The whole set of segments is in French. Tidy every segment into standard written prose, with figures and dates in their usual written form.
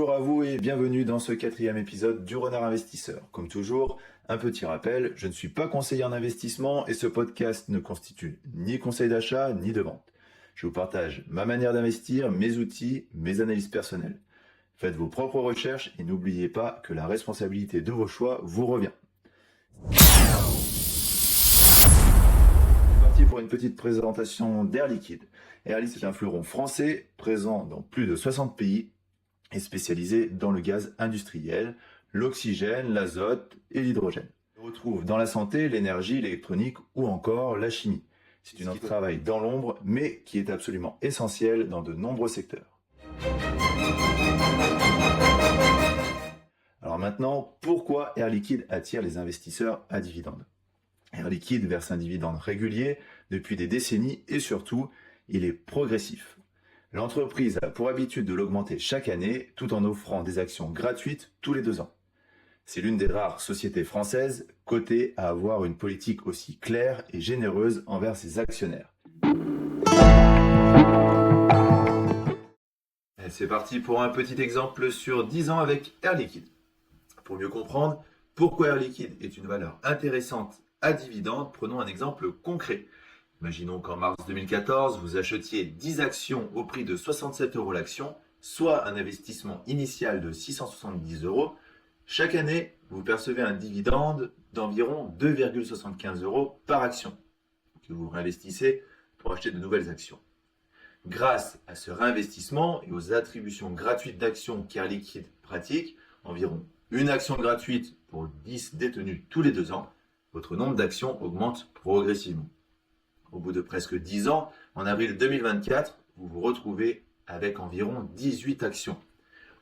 Bonjour à vous et bienvenue dans ce 4e épisode du Renard Investisseur. Comme toujours, un petit rappel, je ne suis pas conseiller en investissement et ce podcast ne constitue ni conseil d'achat ni de vente. Je vous partage ma manière d'investir, mes outils, mes analyses personnelles. Faites vos propres recherches et n'oubliez pas que la responsabilité de vos choix vous revient. C'est parti pour une petite présentation d'Air Liquide. Air Liquide est un fleuron français présent dans plus de 60 pays et spécialisé dans le gaz industriel, l'oxygène, l'azote et l'hydrogène. On retrouve dans la santé, l'énergie, l'électronique ou encore la chimie. C'est une offre qui travaille dans l'ombre, mais qui est absolument essentielle dans de nombreux secteurs. Alors maintenant, pourquoi Air Liquide attire les investisseurs à dividendes ? Air Liquide verse un dividende régulier depuis des décennies et surtout, il est progressif. L'entreprise a pour habitude de l'augmenter chaque année tout en offrant des actions gratuites tous les 2 ans. C'est l'une des rares sociétés françaises cotées à avoir une politique aussi claire et généreuse envers ses actionnaires. Et c'est parti pour un petit exemple sur 10 ans avec Air Liquide. Pour mieux comprendre pourquoi Air Liquide est une valeur intéressante à dividende, prenons un exemple concret. Imaginons qu'en mars 2014, vous achetiez 10 actions au prix de 67 € l'action, soit un investissement initial de 670 €. Chaque année, vous percevez un dividende d'environ 2,75 € par action que vous réinvestissez pour acheter de nouvelles actions. Grâce à ce réinvestissement et aux attributions gratuites d'actions qu'Air Liquide pratique, environ une action gratuite pour 10 détenus tous les 2 ans, votre nombre d'actions augmente progressivement. Au bout de presque 10 ans, en avril 2024, vous vous retrouvez avec environ 18 actions.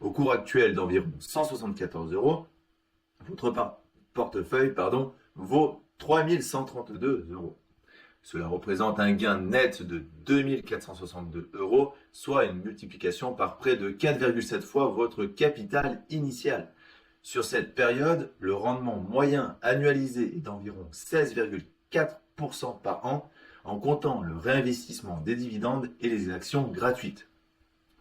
Au cours actuel d'environ 174 €, votre portefeuille vaut 3132 €. Cela représente un gain net de 2462 €, soit une multiplication par près de 4,7 fois votre capital initial. Sur cette période, le rendement moyen annualisé est d'environ 16,4% par an, en comptant le réinvestissement des dividendes et les actions gratuites.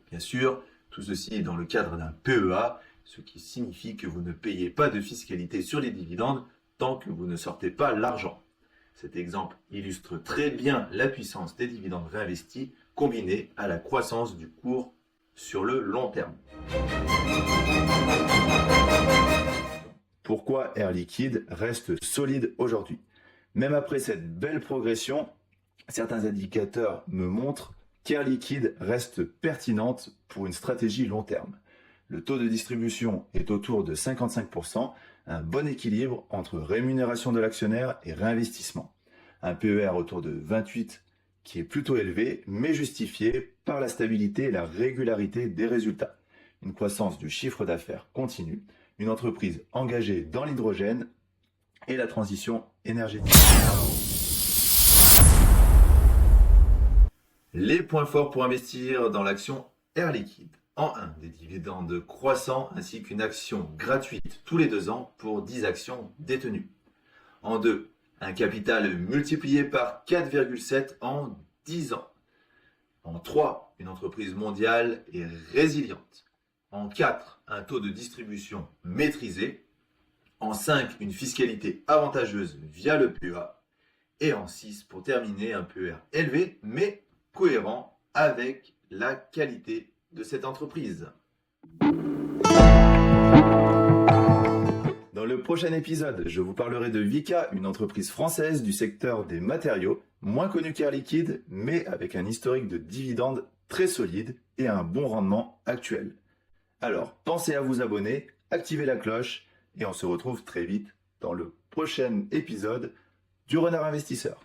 Bien sûr, tout ceci est dans le cadre d'un PEA, ce qui signifie que vous ne payez pas de fiscalité sur les dividendes tant que vous ne sortez pas l'argent. Cet exemple illustre très bien la puissance des dividendes réinvestis combinée à la croissance du cours sur le long terme. Pourquoi Air Liquide reste solide aujourd'hui ? Même après cette belle progression, certains indicateurs me montrent qu'Air Liquide reste pertinente pour une stratégie long terme. Le taux de distribution est autour de 55%, un bon équilibre entre rémunération de l'actionnaire et réinvestissement. Un PER autour de 28 qui est plutôt élevé, mais justifié par la stabilité et la régularité des résultats. Une croissance du chiffre d'affaires continue, une entreprise engagée dans l'hydrogène et la transition énergétique. Les points forts pour investir dans l'action Air Liquide. En 1, des dividendes croissants ainsi qu'une action gratuite tous les 2 ans pour 10 actions détenues. En 2, un capital multiplié par 4,7 en 10 ans. En 3, une entreprise mondiale et résiliente. En 4, un taux de distribution maîtrisé. En 5, une fiscalité avantageuse via le PEA. Et en 6, pour terminer, un PER élevé mais cohérent avec la qualité de cette entreprise. Dans le prochain épisode, je vous parlerai de Vicat, une entreprise française du secteur des matériaux, moins connue qu'Air Liquide, mais avec un historique de dividendes très solide et un bon rendement actuel. Alors, pensez à vous abonner, activez la cloche et on se retrouve très vite dans le prochain épisode du Renard Investisseur.